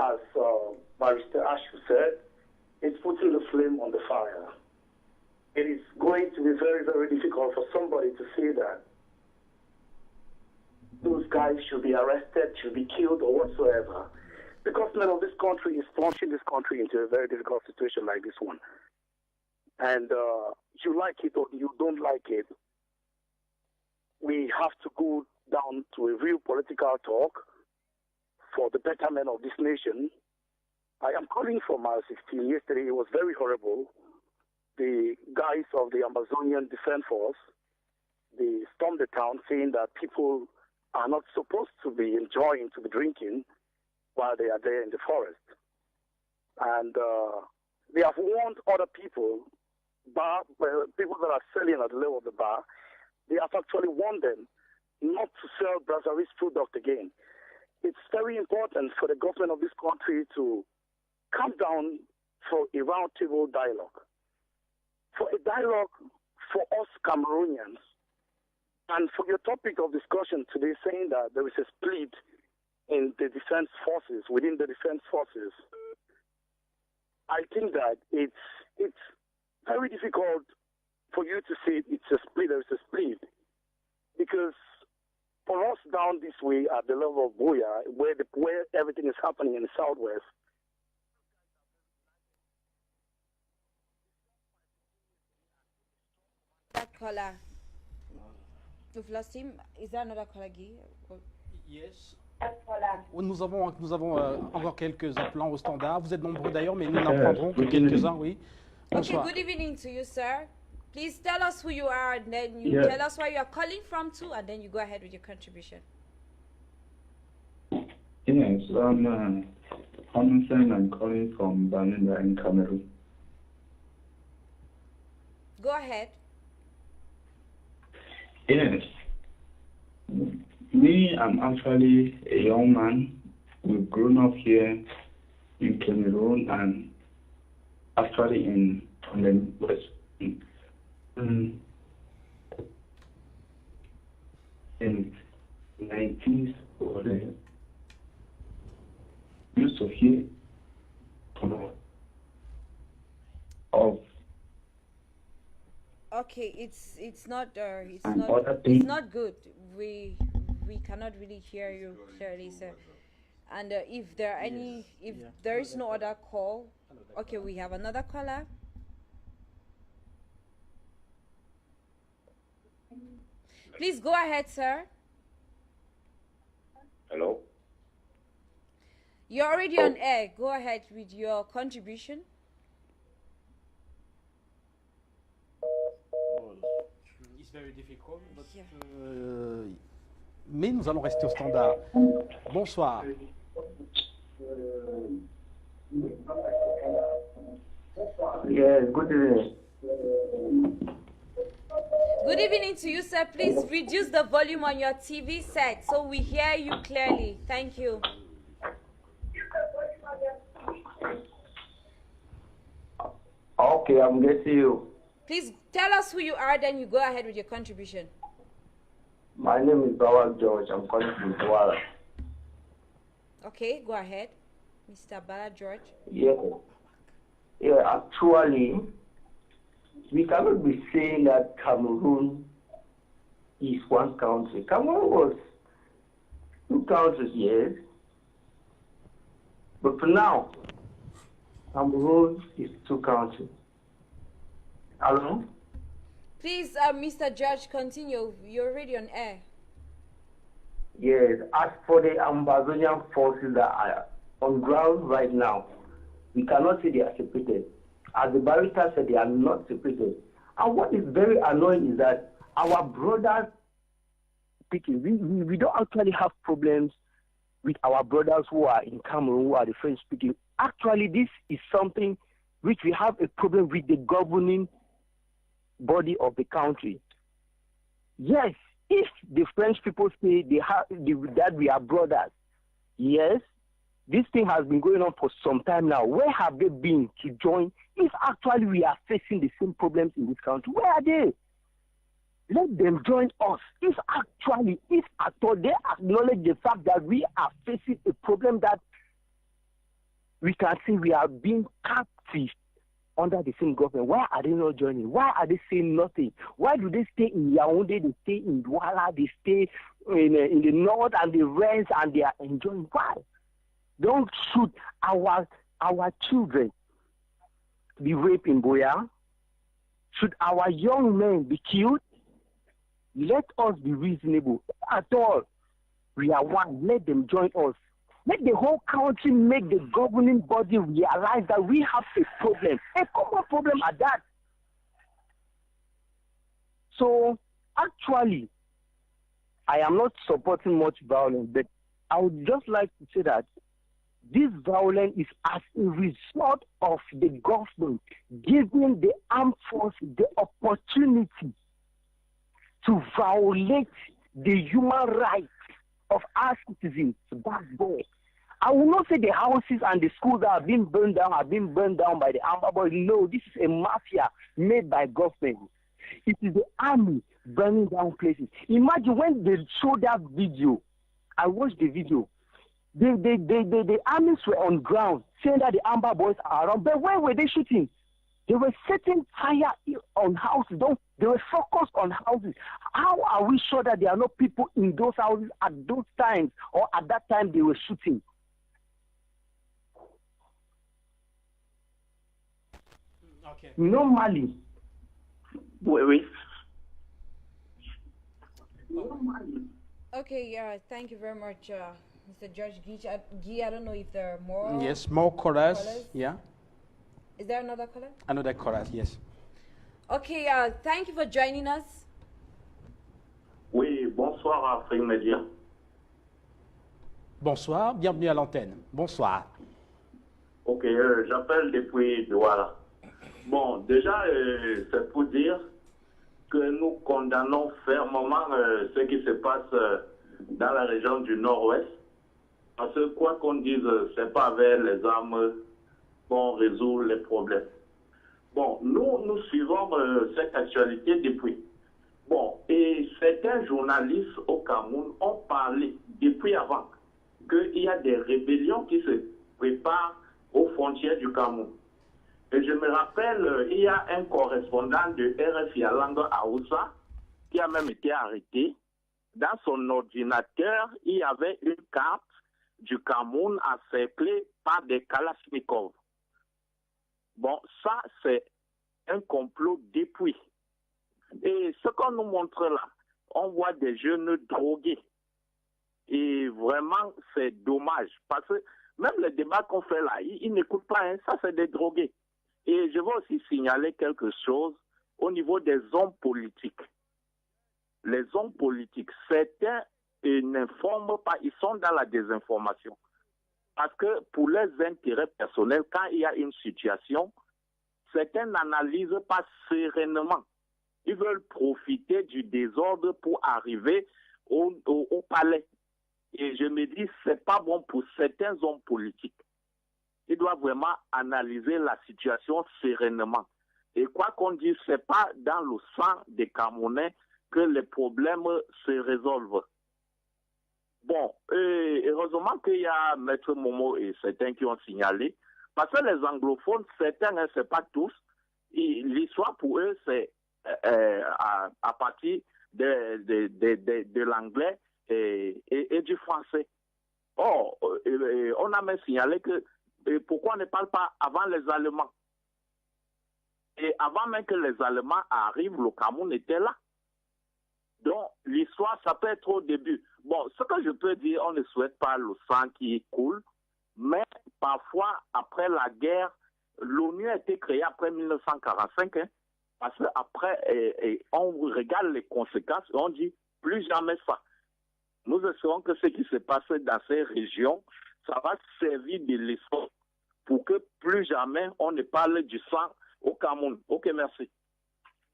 as Barrister Ashu said, it's putting the flame on the fire. It is going to be very, very difficult for somebody to say that those guys should be arrested, should be killed, or whatsoever. The government of this country is plunging this country into a very difficult situation like this one. And you like it or you don't like it, we have to go down to a real political talk for the betterment of this nation. I am calling from Mile 16. Yesterday it was very horrible. The guys of the Ambazonian Defense Force, they stormed the town saying that people are not supposed to be enjoying, to be drinking while they are there in the forest. And they have warned other people, people that are selling at the level of the bar, they have actually warned them not to sell Brazzaville's product again. It's very important for the government of this country to come down for a roundtable dialogue. For a dialogue for us Cameroonians, and for your topic of discussion today saying that there is a split in the defense forces, within the defense forces, I think that it's very difficult for you to say it's a split, there is a split. Because for us down this way at the level of Buea, where everything is happening in the southwest, that caller. We've lost him. Is there another caller, Guy? Yes. Nous avons encore quelques appelants au standard. Vous êtes nombreux d'ailleurs, mais nous n'en prendrons que quelques-uns, oui. Bonsoir. Okay, good evening to you, sir. Please tell us who you are, and then you tell us where you are calling from too, and then you go ahead with your contribution. Yes, I'm Hansen. I'm calling from Banenda in Cameroon. Go ahead. Yes. Me, I'm actually a young man. We've grown up here in Cameroon and actually in the West. In 90s or the used to hear of Okay, it's not good. We cannot really hear you clearly, sir. And if there is no other call, okay, we have another caller. Please go ahead, sir. Hello. You're already on air. Go ahead with your contribution. It's very difficult, but, mais nous allons rester au standard. Bonsoir. Yes, good evening. Good evening to you, sir. Please reduce the volume on your TV set so we hear you clearly. Thank you. Okay, I'm getting you. Please tell us who you are, then you go ahead with your contribution. My name is Bawal George. I'm calling from Douala. Okay, go ahead. Mr. Bala George. Yeah, actually, we cannot be saying that Cameroon is one country. Cameroon was two countries, yes. But for now, Cameroon is two countries. Hello? Please, Mr. George, continue. You're already on air. Yes, as for the Ambazonian forces that are on ground right now, we cannot say they are separated. As the barrister said, they are not separated. And what is very annoying is that our brothers speaking, we don't actually have problems with our brothers who are in Cameroon, who are the French speaking. Actually, this is something which we have a problem with the governing body of the country. Yes, if the French people say that we are brothers, yes, this thing has been going on for some time now. Where have they been to join? If actually we are facing the same problems in this country, where are they? Let them join us. If at all they acknowledge the fact that we are facing a problem that we can see we are being captive under the same government. Why are they not joining? Why are they saying nothing? Why do they stay in Yaoundé, they stay in Douala, they stay in the north and the rest, and they are enjoying? Why? Don't shoot our children be raped in Boya? Should our young men be killed? Let us be reasonable. At all, we are one. Let them join us. Let the whole country make the governing body realize that we have a problem, a common problem at that. So, actually, I am not supporting much violence, but I would just like to say that this violence is as a result of the government giving the armed forces the opportunity to violate the human rights of our citizens back there. I will not say the houses and the schools that have been burned down by the Amba Boys. No, this is a mafia made by government. It is the army burning down places. Imagine when they showed that video. I watched the video. The armies were on ground saying that the Amba Boys are around. But where were they shooting? They were setting fire on houses. They were focused on houses. How are we sure that there are no people in those houses at those times or at that time they were shooting? Okay. Normally. Oui. Okay, thank you very much, Mr. George Guy. I don't know if there are more. Yes, more callers. Yeah. Is there another caller? Another caller, yes. Okay, thank you for joining us. Oui, bonsoir Afrique Média. Bonsoir, bienvenue à l'antenne. Bonsoir. Ok, j'appelle depuis Douala. Bon, déjà, c'est pour dire que nous condamnons fermement ce qui se passe dans la région du Nord-Ouest. Parce que quoi qu'on dise, c'est pas avec les armes qu'on résout les problèmes. Bon, nous suivons cette actualité depuis. Bon, et certains journalistes au Cameroun ont parlé depuis avant qu'il y a des rébellions qui se préparent aux frontières du Cameroun. Et je me rappelle, il y a un correspondant de RFI à langue Haoussa qui a même été arrêté. Dans son ordinateur, il y avait une carte du Cameroun encerclée par des Kalachnikovs. Bon, ça, c'est un complot depuis. Et ce qu'on nous montre là, on voit des jeunes drogués. Et vraiment, c'est dommage. Parce que même le débat qu'on fait là, ils n'écoutent pas, hein, ça c'est des drogués. Et je veux aussi signaler quelque chose au niveau des hommes politiques. Les hommes politiques, certains n'informent pas, ils sont dans la désinformation. Parce que pour leurs intérêts personnels, quand il y a une situation, certains n'analysent pas sereinement. Ils veulent profiter du désordre pour arriver au palais. Et je me dis, c'est pas bon pour certains hommes politiques. Ils doivent vraiment analyser la situation sereinement. Et quoi qu'on dise, c'est pas dans le sang des Camerounais que les problèmes se résolvent. Bon, heureusement qu'il y a Maître Momo et certains qui ont signalé, parce que les anglophones, certains, hein, c'est pas tous, l'histoire pour eux, c'est à partir de l'anglais et du français. Or, on a même signalé que pourquoi on ne parle pas avant les Allemands? Et avant même que les Allemands arrivent, le Cameroun était là. Donc, l'histoire, ça peut être au début. Bon, ce que je peux dire, on ne souhaite pas le sang qui coule, mais parfois, après la guerre, l'ONU a été créée après 1945, hein, parce qu'après, on regarde les conséquences et on dit plus jamais ça. Nous espérons que ce qui s'est passé dans ces régions, ça va servir de leçon pour que plus jamais on ne parle du sang au Cameroun. Ok, merci.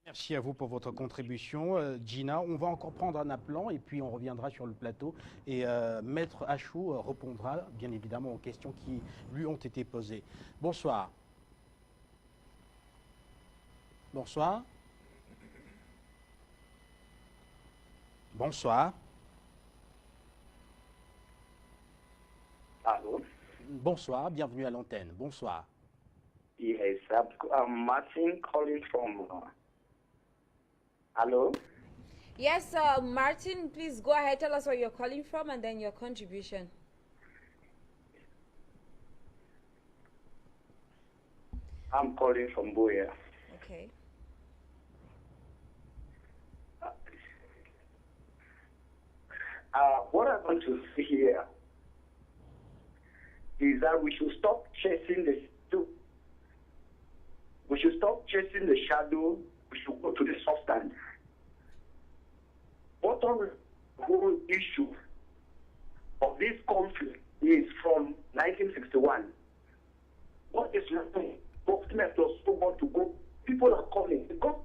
Merci à vous pour votre contribution, Gina. On va encore prendre un appelant et puis on reviendra sur le plateau. Et Maître Achou répondra bien évidemment aux questions qui lui ont été posées. Bonsoir. Bonsoir. Bonsoir. Allô? Bonsoir, bienvenue à l'antenne. Bonsoir. Yes, I'm Martin calling from... Hello? Yes, Martin, please go ahead. Tell us where you're calling from and then your contribution. I'm calling from Boya. Okay. What I want to see here is that we should stop chasing the shadow. We should go to the substance. What the whole issue of this conflict is from 1961. What is happening? Government was so want to go. People are calling because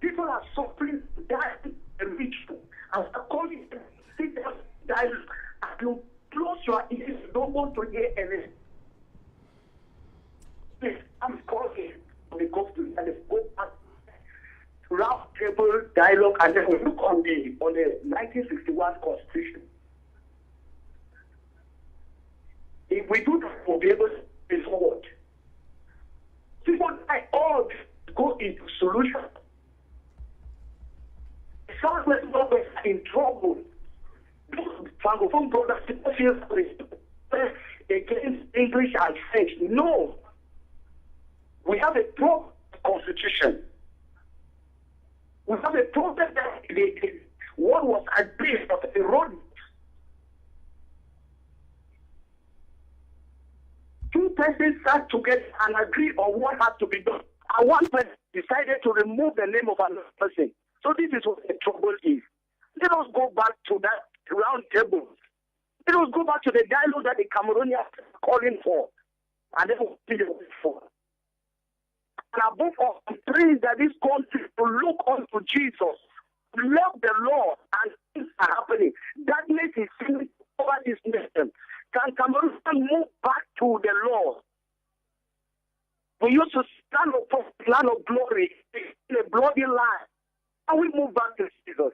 people are suffering, dying, and rich. And calling them, sit down, die, and you close your ears. You don't want to hear anything. Please, I'm calling on the government and go back to round table dialogue, and then we look on the 1961 Constitution. If we do that, we'll be able to move forward. People like all go into solution. Southwest brothers are in trouble. Francophone brothers feel against English and French. No. We have a proper constitution. We have a problem that what was agreed of the road. Two persons sat together and agreed on what had to be done. And one person decided to remove the name of another person. So this is what the trouble is. Let us go back to that round table. Let us go back to the dialogue that the Cameroonians are calling for. And then we'll see the way forward. And above all, I'm praying that this country will look unto Jesus, love the Lord, and things are happening. Darkness is seen over this nation. Can Cameroon move back to the Lord? We used to stand up for the land of glory in a bloody land. And we move back to Jesus.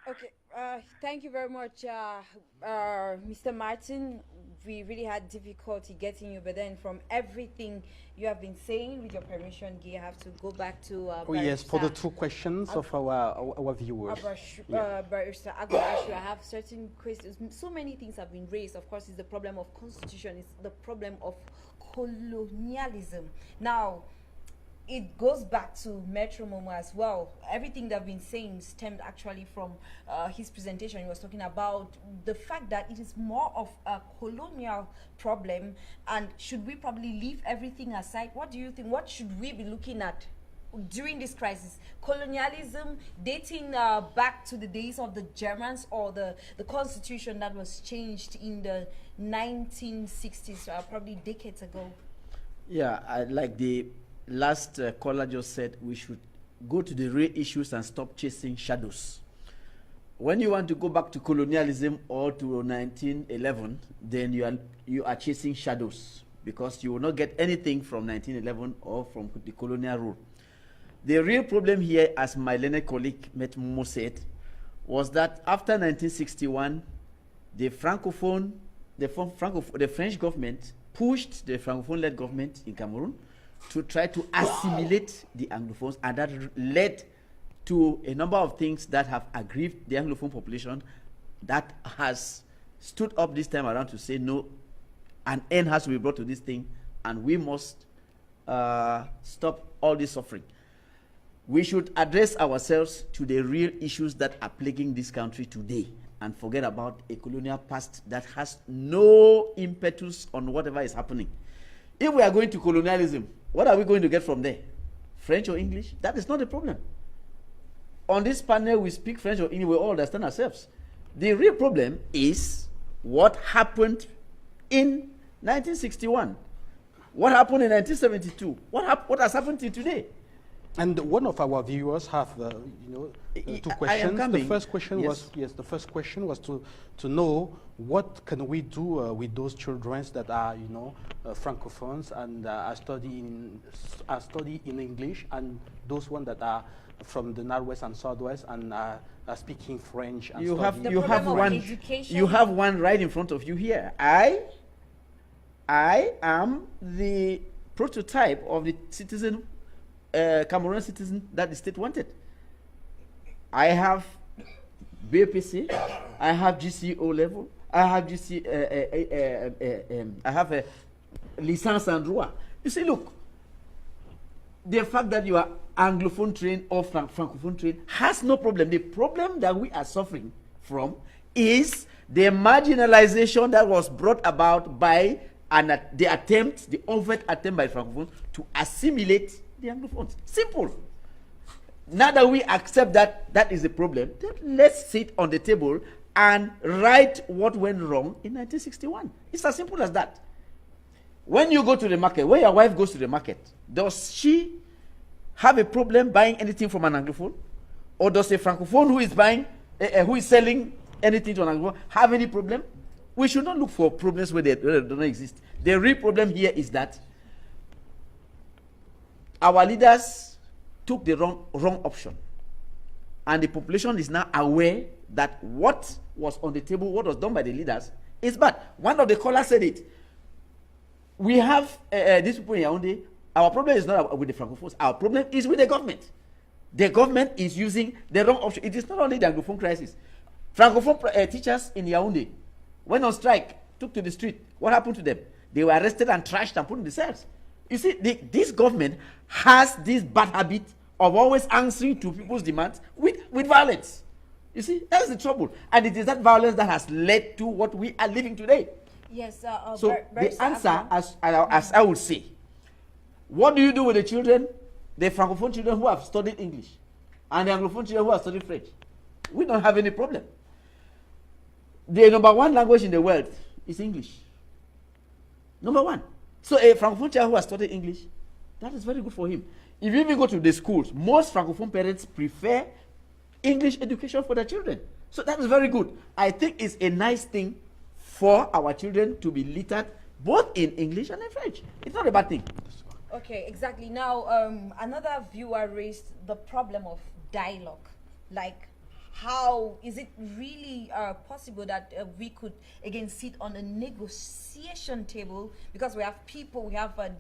Okay, thank you very much, Mr. Martin. We really had difficulty getting you, but then from everything you have been saying, with your permission, Guy, I have to go back to yes, for the two questions of our viewers. Barrister Agbaashu, I have certain questions. So many things have been raised. Of course, it's the problem of constitution. It's the problem of colonialism. Now, it goes back to Metro Momo as well. Everything that I've been saying stemmed actually from his presentation. He was talking about the fact that it is more of a colonial problem, and should we probably leave everything aside? What do you think? What should we be looking at during this crisis? Colonialism dating back to the days of the Germans, or the constitution that was changed in the 1960s, probably decades ago? Yeah, like the last caller just said, we should go to the real issues and stop chasing shadows. When you want to go back to colonialism or to 1911, then you are chasing shadows, because you will not get anything from 1911 or from the colonial rule. The real problem here, as my learned colleague Metmo said, was that after 1961, the Francophone, the French government pushed the Francophone-led government in Cameroon to try to assimilate the Anglophones, and that led to a number of things that have aggrieved the Anglophone population, that has stood up this time around to say no, an end has to be brought to this thing, and we must stop all this suffering. We should address ourselves to the real issues that are plaguing this country today, and forget about a colonial past that has no impetus on whatever is happening. If we are going to colonialism, what are we going to get from there? French or English? That is not the problem. On this panel, we speak French or English, we all understand ourselves. The real problem is what happened in 1961. What happened in 1972? What has happened till today? And one of our viewers have, two questions. The first question was to know what can we do with those children that are, Francophones and are studying in English, and those ones that are from the Northwest and Southwest and are speaking French. And you have one right in front of you here. I am the prototype of the citizen. Cameroonian citizen that the state wanted. I have BPC, I have GCO level, I have I have a licence en droit. You see, look, the fact that you are Anglophone trained or Francophone trained has no problem. The problem that we are suffering from is the marginalization that was brought about by the overt attempt by Francophones to assimilate the Anglophones. Simple. Now that we accept that that is a problem, then let's sit on the table and write what went wrong in 1961. It's as simple as that. When you go to the market, when your wife goes to the market, does she have a problem buying anything from an Anglophone? Or does a Francophone who is selling anything to an Anglophone have any problem? We should not look for problems where they don't exist. The real problem here is that our leaders took the wrong option, and the population is now aware that what was on the table, what was done by the leaders, is bad. One of the callers said it. We have these people in Yaoundé. Our problem is not with the Francophones. Our problem is with the government. The government is using the wrong option. It is not only the Anglophone crisis. Francophone teachers in Yaoundé went on strike, took to the street. What happened to them? They were arrested and trashed and put in the cells. You see, this government has this bad habit of always answering to people's demands with violence. You see, that's the trouble. And it is that violence that has led to what we are living today. Yes. So the answer, as I would say, what do you do with the children, the Francophone children who have studied English, and the Anglophone children who have studied French? We don't have any problem. The number one language in the world is English. Number one. So a Francophone child who has studied English, that is very good for him. If you even go to the schools, most Francophone parents prefer English education for their children. So that is very good. I think it's a nice thing for our children to be literate both in English and in French. It's not a bad thing. Okay, exactly. Now, another viewer raised the problem of dialogue. Like, how is it really possible that we could again sit on a negotiation table, because we have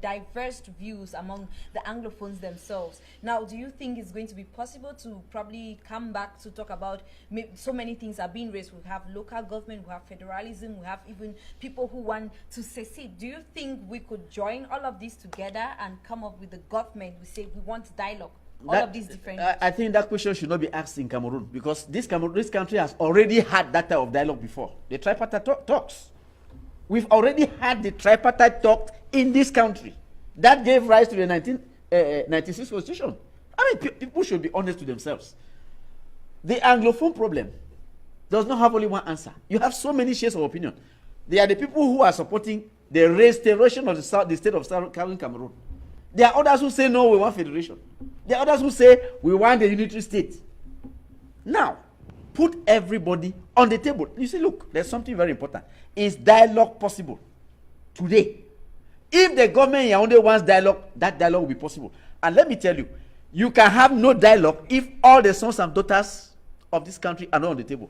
diverse views among the Anglophones themselves. Now, do you think it's going to be possible to probably come back to talk about so many things are being raised? We have local government, we have federalism, we have even people who want to secede. Do you think we could join all of this together and come up with a government? We say we want dialogue. All of these different. I think that question should not be asked in Cameroon, because this country has already had that type of dialogue before. The tripartite talks. We've already had the tripartite talk in this country. That gave rise to the 1996 Constitution. I mean, people should be honest to themselves. The Anglophone problem does not have only one answer. You have so many shares of opinion. They are the people who are supporting the restoration of the state of Southern Cameroon. There are others who say, no, we want federation. There are others who say, we want a unitary state. Now, put everybody on the table. You see, look, there's something very important. Is dialogue possible today? If the government in Yaoundé wants dialogue, that dialogue will be possible. And let me tell you, you can have no dialogue if all the sons and daughters of this country are not on the table.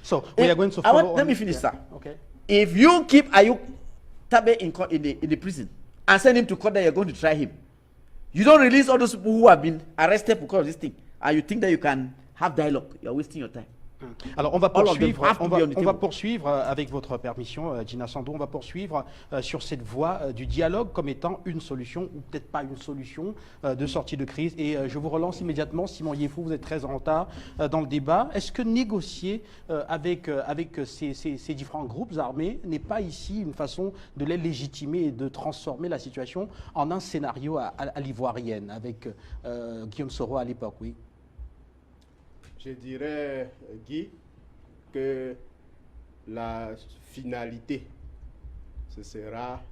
So we are going to follow. Let me finish, sir. Okay. If you keep Ayuk Tabe in the prison and send him to court that you're going to try him, you don't release all those people who have been arrested because of this thing, and you think that you can have dialogue, you're wasting your time. Alors on va poursuivre avec votre permission, Gina Sando, on va poursuivre sur cette voie du dialogue comme étant une solution, ou peut-être pas une solution de sortie de crise. Et je vous relance immédiatement, Simon Yefou, vous êtes très en retard dans le débat. Est-ce que négocier avec ces différents groupes armés n'est pas ici une façon de les légitimer et de transformer la situation en un scénario à l'ivoirienne, avec Guillaume Soro à l'époque, oui? Je dirais, Guy, que la finalité, ce sera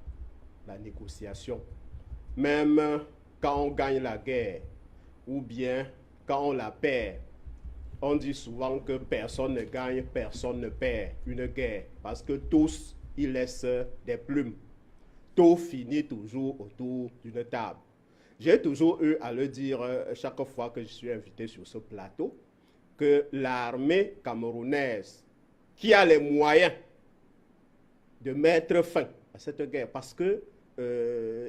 la négociation. Même quand on gagne la guerre, ou bien quand on la perd, on dit souvent que personne ne gagne, personne ne perd une guerre, parce que tous, ils laissent des plumes. Tout finit toujours autour d'une table. J'ai toujours eu à le dire chaque fois que je suis invité sur ce plateau, que l'armée camerounaise, qui a les moyens de mettre fin à cette guerre, parce que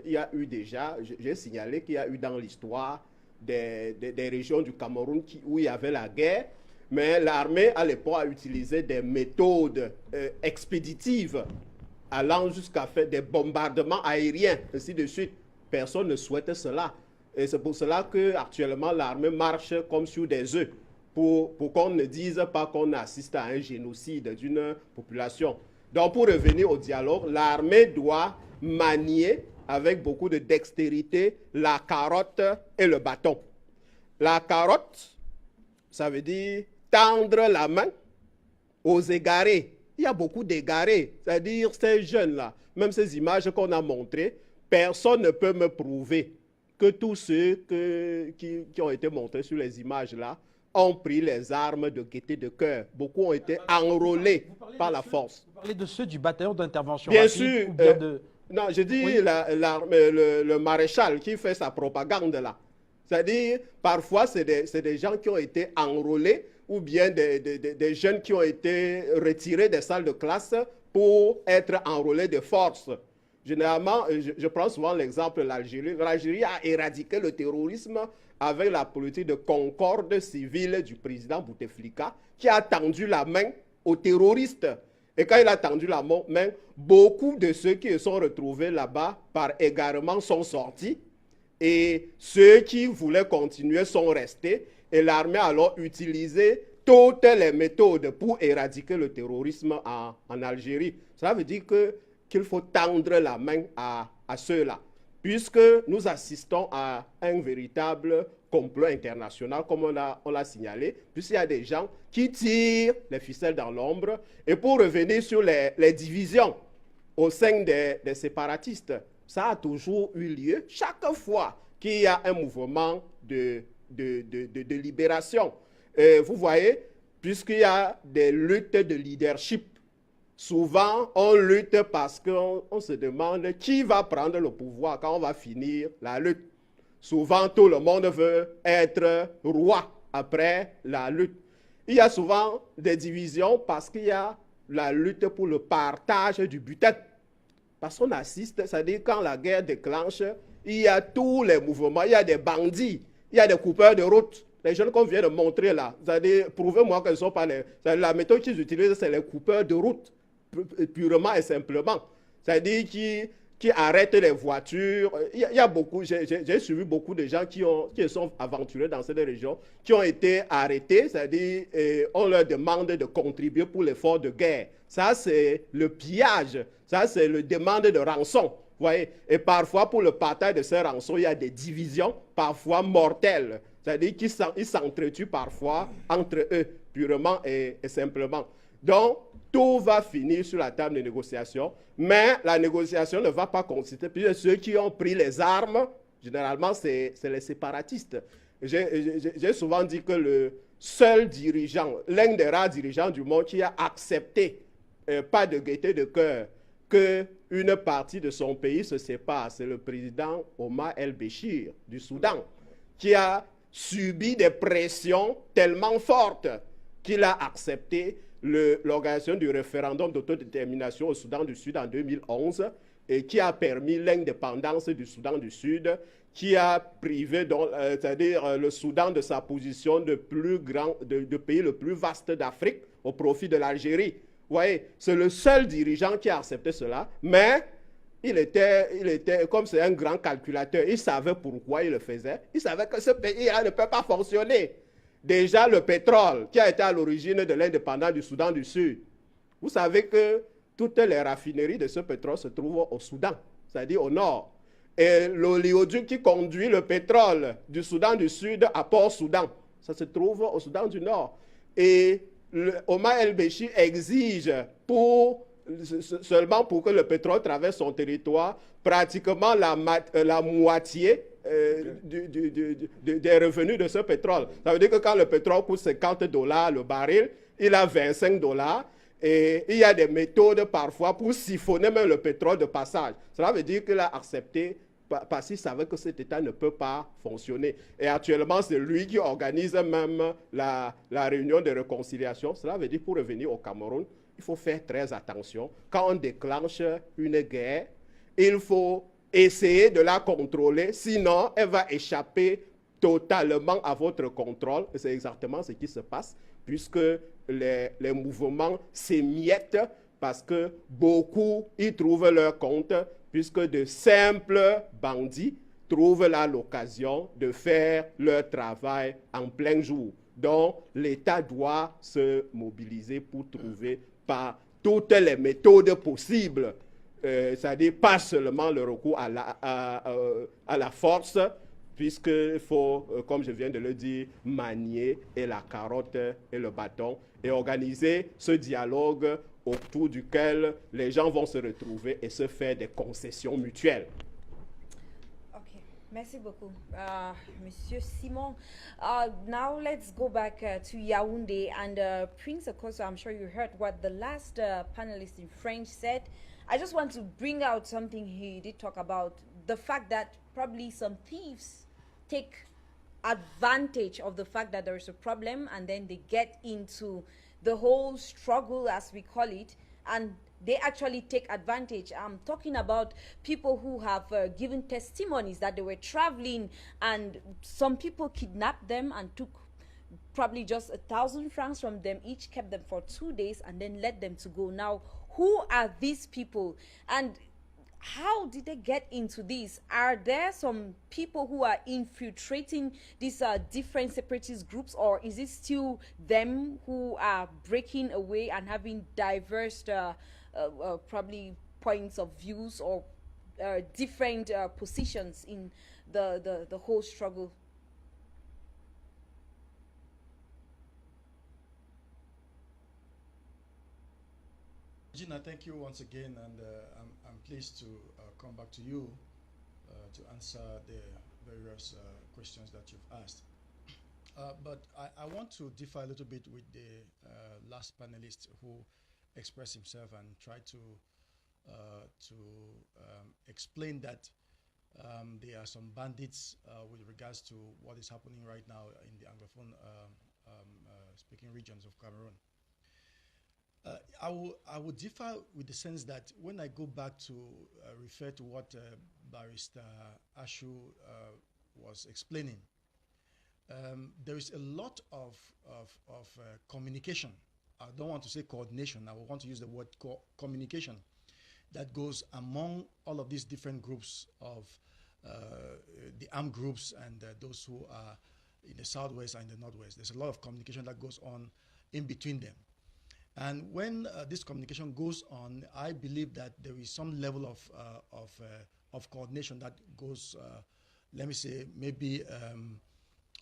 il y a eu déjà, j'ai signalé qu'il y a eu dans l'histoire des régions du Cameroun où il y avait la guerre, mais l'armée à l'époque a utilisé des méthodes expéditives allant jusqu'à faire des bombardements aériens, ainsi de suite. Personne ne souhaitait cela. Et c'est pour cela qu'actuellement l'armée marche comme sur des œufs, pour qu'on ne dise pas qu'on assiste à un génocide d'une population. Donc pour revenir au dialogue, l'armée doit manier avec beaucoup de dextérité la carotte et le bâton. La carotte, ça veut dire tendre la main aux égarés. Il y a beaucoup d'égarés, c'est-à-dire ces jeunes-là, même ces images qu'on a montrées, personne ne peut me prouver que tous ceux qui ont été montrés sur les images-là ont pris les armes de gaieté de cœur. Beaucoup ont été enrôlés par la force. Vous parlez de ceux du bataillon d'intervention bien rapide sûr, ou bien de... Non, je dis oui. le maréchal qui fait sa propagande là. C'est-à-dire, parfois, c'est des gens qui ont été enrôlés ou bien des jeunes qui ont été retirés des salles de classe pour être enrôlés de force. Généralement, je prends souvent l'exemple de l'Algérie. L'Algérie a éradiqué le terrorisme avec la politique de concorde civile du président Bouteflika, qui a tendu la main aux terroristes. Et quand il a tendu la main, beaucoup de ceux qui se sont retrouvés là-bas par égarement sont sortis. Et ceux qui voulaient continuer sont restés. Et l'armée a alors utilisé toutes les méthodes pour éradiquer le terrorisme en Algérie. Ça veut dire qu'il faut tendre la main à ceux-là, puisque nous assistons à un véritable complot international, comme on l'a signalé, puisqu'il y a des gens qui tirent les ficelles dans l'ombre. Et pour revenir sur les divisions au sein des séparatistes, ça a toujours eu lieu chaque fois qu'il y a un mouvement de libération. Vous voyez, puisqu'il y a des luttes de leadership, souvent, on lutte parce qu'on se demande qui va prendre le pouvoir quand on va finir la lutte. Souvent, tout le monde veut être roi après la lutte. Il y a souvent des divisions parce qu'il y a la lutte pour le partage du butin. Parce qu'on assiste, c'est-à-dire quand la guerre déclenche, il y a tous les mouvements, il y a des bandits, il y a des coupeurs de route. Les jeunes qu'on vient de montrer là, c'est-à-dire, prouvez-moi que ce ne sont pas la méthode qu'ils utilisent, c'est les coupeurs de route, purement et simplement. C'est-à-dire qui arrêtent les voitures. Il y a beaucoup, j'ai suivi beaucoup de gens qui sont aventurés dans cette région, qui ont été arrêtés, c'est-à-dire on leur demande de contribuer pour l'effort de guerre. Ça, c'est le pillage. Ça, c'est le demande de rançon. Voyez? Et parfois, pour le partage de ces rançons, il y a des divisions, parfois mortelles. C'est-à-dire qu'ils s'entretuent parfois entre eux, purement et simplement. Donc, tout va finir sur la table de négociation, mais la négociation ne va pas consister, puisque ceux qui ont pris les armes, généralement, c'est les séparatistes. J'ai souvent dit que le seul dirigeant, l'un des rares dirigeants du monde qui a accepté, pas de gaieté de cœur, qu'une partie de son pays se sépare, c'est le président Omar el-Béchir du Soudan, qui a subi des pressions tellement fortes qu'il a accepté l'organisation du référendum d'autodétermination au Soudan du Sud en 2011 et qui a permis l'indépendance du Soudan du Sud, qui a privé c'est-à-dire le Soudan de sa position de pays le plus vaste d'Afrique au profit de l'Algérie. Vous voyez, c'est le seul dirigeant qui a accepté cela, mais il était comme c'est un grand calculateur, il savait pourquoi il le faisait, il savait que ce pays-là ne peut pas fonctionner. Déjà, le pétrole, qui a été à l'origine de l'indépendance du Soudan du Sud. Vous savez que toutes les raffineries de ce pétrole se trouvent au Soudan, c'est-à-dire au nord. Et l'oléoduc qui conduit le pétrole du Soudan du Sud à Port-Soudan, ça se trouve au Soudan du Nord. Et Omar el-Béchir exige seulement pour que le pétrole traverse son territoire, pratiquement la moitié des revenus de ce pétrole. Ça veut dire que quand le pétrole coûte $50 le baril, il a $25. Et il y a des méthodes parfois pour siphonner même le pétrole de passage. Cela veut dire qu'il a accepté parce qu'il savait que cet État ne peut pas fonctionner. Et actuellement, c'est lui qui organise même la réunion de réconciliation. Cela veut dire, pour revenir au Cameroun, il faut faire très attention. Quand on déclenche une guerre, il faut essayer de la contrôler, sinon elle va échapper totalement à votre contrôle. Et c'est exactement ce qui se passe, puisque les mouvements s'émiettent parce que beaucoup y trouvent leur compte, puisque de simples bandits trouvent là l'occasion de faire leur travail en plein jour. Donc, l'État doit se mobiliser pour trouver par toutes les méthodes possibles, c'est-à-dire pas seulement le recours à la force, puisqu'il faut, comme je viens de le dire, manier et la carotte et le bâton et organiser ce dialogue autour duquel les gens vont se retrouver et se faire des concessions mutuelles. Okay, merci beaucoup, Monsieur Simon. Now let's go back to Yaoundé and Prince Okoso. I'm sure you heard what the last panelist in French said. I just want to bring out something he did talk about, the fact that probably some thieves take advantage of the fact that there is a problem, and then they get into the whole struggle, as we call it, and they actually take advantage. I'm talking about people who have given testimonies that they were traveling and some people kidnapped them and took probably just 1,000 francs from them each, kept them for 2 days and then let them to go. Now, who are these people and how did they get into this? Are there some people who are infiltrating these different separatist groups, or is it still them who are breaking away and having diverse probably points of views or different positions in the whole struggle? Gina, thank you once again, and I'm pleased to come back to you to answer the various questions that you've asked. But I want to differ a little bit with the last panelist who expressed himself and tried to explain that there are some bandits with regards to what is happening right now in the Anglophone speaking regions of Cameroon. I would differ with the sense that when I go back to refer to what Barrister Ashu was explaining, there is a lot of communication. I don't want to say coordination. I want to use the word communication that goes among all of these different groups of the armed groups and those who are in the southwest and the northwest. There's a lot of communication that goes on in between them. And when this communication goes on, I believe that there is some level of coordination that goes, let me say, maybe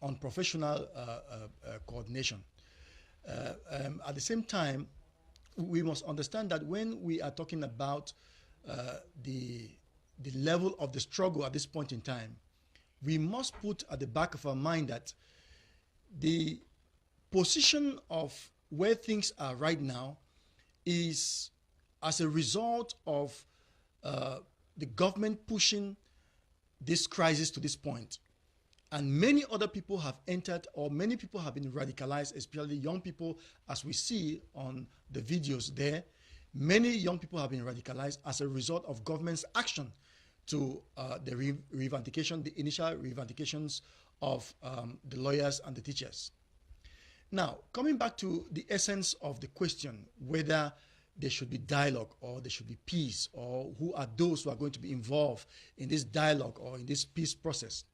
unprofessional coordination. At the same time, we must understand that when we are talking about the level of the struggle at this point in time, we must put at the back of our mind that the position of where things are right now is as a result of the government pushing this crisis to this point. And many other people have entered, or many people have been radicalized, especially young people, as we see on the videos there. Many young people have been radicalized as a result of government's action to the revendication, the initial revendications of the lawyers and the teachers. Now, coming back to the essence of the question, whether there should be dialogue or there should be peace, or who are those who are going to be involved in this dialogue or in this peace process,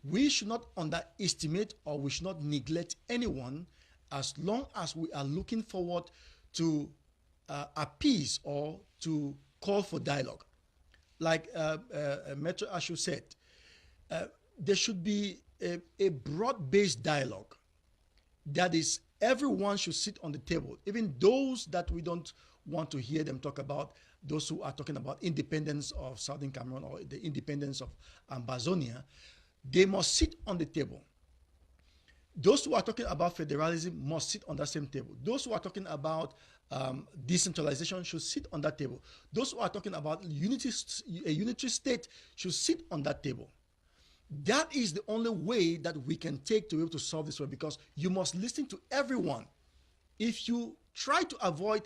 we should not underestimate or we should not neglect anyone as long as we are looking forward to appease or to call for dialogue. Like Metro Ashu said, there should be a broad-based dialogue. That is, everyone should sit on the table, even those that we don't want to hear them talk about, those who are talking about independence of Southern Cameroon or the independence of Ambazonia, they must sit on the table. Those who are talking about federalism must sit on that same table. Those who are talking about decentralization should sit on that table. Those who are talking about a unitary state should sit on that table. That is the only way that we can take to be able to solve this problem, because you must listen to everyone. If you try to avoid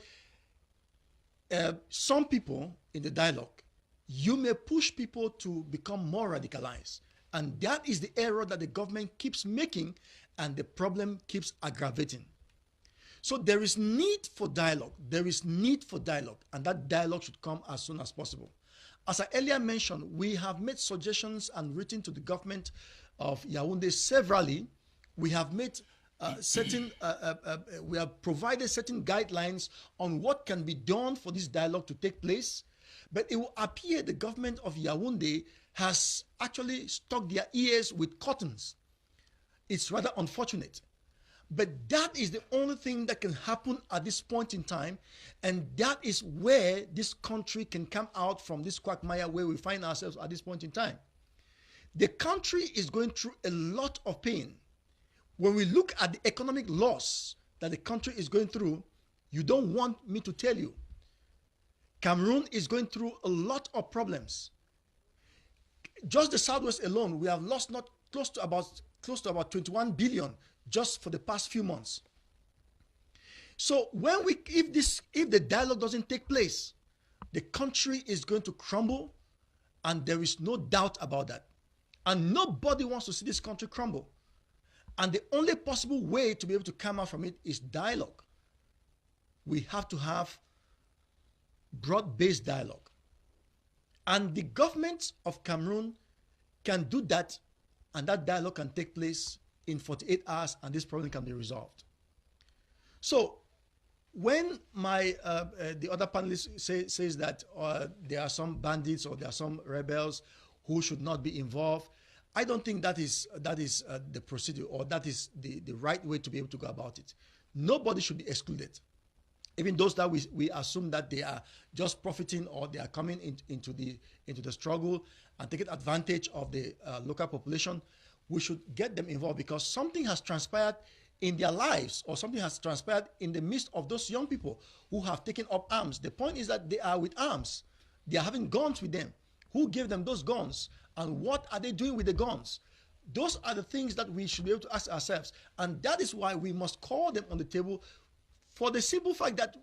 some people in the dialogue, you may push people to become more radicalized. And that is the error that the government keeps making, and the problem keeps aggravating. So there is need for dialogue. There is need for dialogue, and that dialogue should come as soon as possible. As I earlier mentioned, we have made suggestions and written to the government of Yaoundé severally. We have made we have provided certain guidelines on what can be done for this dialogue to take place. But it will appear the government of Yaoundé has actually stuck their ears with cottons. It's rather unfortunate. But that is the only thing that can happen at this point in time. And that is where this country can come out from this quagmire where we find ourselves at this point in time. The country is going through a lot of pain. When we look at the economic loss that the country is going through, you don't want me to tell you. Cameroon is going through a lot of problems. Just the Southwest alone, we have lost close to about 21 billion just for the past few months. So if the dialogue doesn't take place, the country is going to crumble, and there is no doubt about that. And nobody wants to see this country crumble. And the only possible way to be able to come out from it is dialogue. We have to have broad-based dialogue. And the government of Cameroon can do that, and that dialogue can take place in 48 hours, and this problem can be resolved. So when the other panelist says that there are some bandits or there are some rebels who should not be involved, I don't think that is the procedure, or that is the right way to be able to go about it. Nobody should be excluded. Even those that we assume that they are just profiting, or they are coming into the struggle and taking advantage of the local population, we should get them involved, because something has transpired in their lives, or something has transpired in the midst of those young people who have taken up arms. The point is that they are with arms. They are having guns with them. Who gave them those guns? And what are they doing with the guns? Those are the things that we should be able to ask ourselves. And that is why we must call them on the table, for the simple fact that,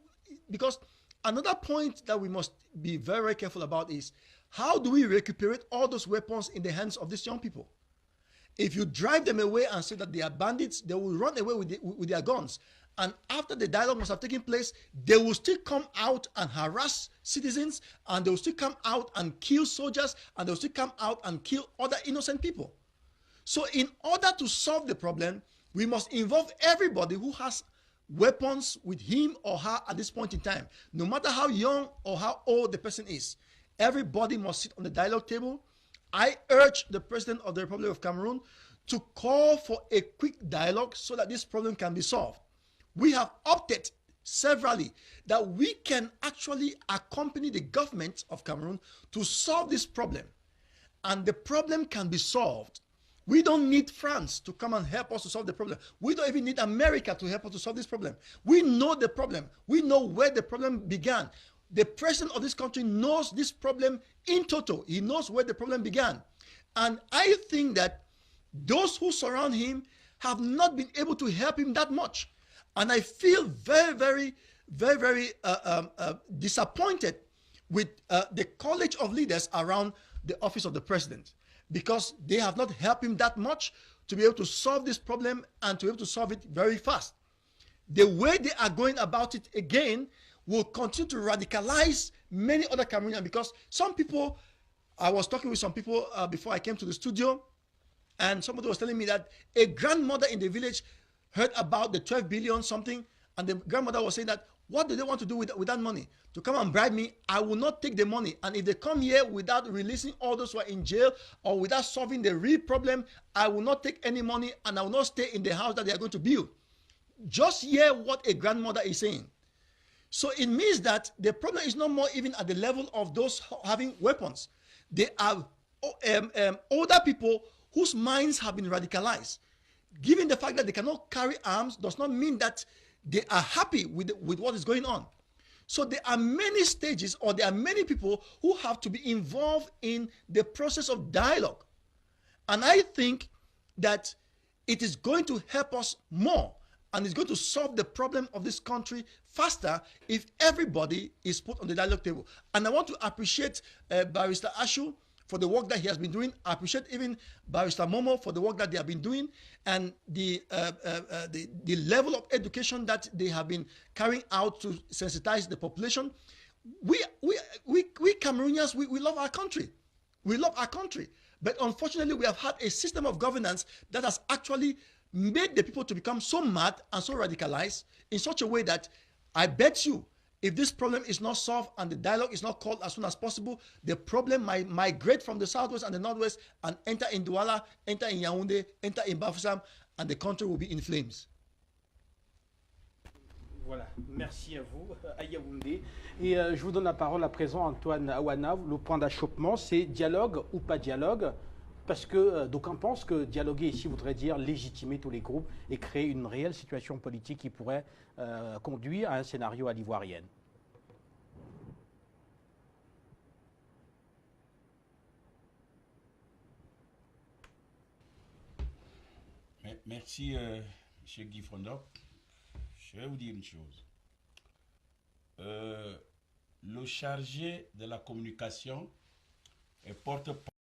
because another point that we must be very, very careful about is, how do we recuperate all those weapons in the hands of these young people? If you drive them away and say that they are bandits, they will run away with their guns. And after the dialogue must have taken place, they will still come out and harass citizens, and they will still come out and kill soldiers, and they will still come out and kill other innocent people. So in order to solve the problem, we must involve everybody who has weapons with him or her at this point in time, no matter how young or how old the person is. Everybody must sit on the dialogue table. I urge the President of the Republic of Cameroon to call for a quick dialogue so that this problem can be solved. We have opted severally that we can actually accompany the government of Cameroon to solve this problem, and the problem can be solved. We don't need France to come and help us to solve the problem. We don't even need America to help us to solve this problem. We know the problem. We know where the problem began. The president of this country knows this problem in total. He knows where the problem began. And I think that those who surround him have not been able to help him that much. And I feel very, very, very, very disappointed with the college of leaders around the office of the president, because they have not helped him that much to be able to solve this problem and to be able to solve it very fast. The way they are going about it again will continue to radicalize many other Cameroonians, because some people, I was talking with some people before I came to the studio, and somebody was telling me that a grandmother in the village heard about the 12 billion something, and the grandmother was saying that, what do they want to do with that money? To come and bribe me? I will not take the money. And if they come here without releasing all those who are in jail, or without solving the real problem, I will not take any money, and I will not stay in the house that they are going to build. Just hear what a grandmother is saying. So it means that the problem is not more even at the level of those having weapons. They are older people whose minds have been radicalized. Given the fact that they cannot carry arms does not mean that they are happy with what is going on. So there are many stages, or there are many people who have to be involved in the process of dialogue. And I think that it is going to help us more, and it's going to solve the problem of this country faster if everybody is put on the dialogue table. And I want to appreciate Barrister Ashu for the work that he has been doing. I appreciate even Barrister Momo for the work that they have been doing, and the level of education that they have been carrying out to sensitize the population. We Cameroonians, we love our country. We love our country. But unfortunately, we have had a system of governance that has actually made the people to become so mad and so radicalized in such a way that I bet you, if this problem is not solved and the dialogue is not called as soon as possible, the problem might migrate from the southwest and the northwest and enter in Douala, enter in Yaoundé, enter in Bafoussam, and the country will be in flames. Voilà, merci à vous, à Yaoundé. Et je vous donne la parole à présent, Antoine Awana. Le point d'achoppement, c'est dialogue ou pas dialogue? Parce que d'aucuns pensent que dialoguer ici voudrait dire légitimer tous les groupes et créer une réelle situation politique qui pourrait conduire à un scénario à l'ivoirienne. Merci, M. Guy Fondop. Je vais vous dire une chose. Le chargé de la communication est porte-parole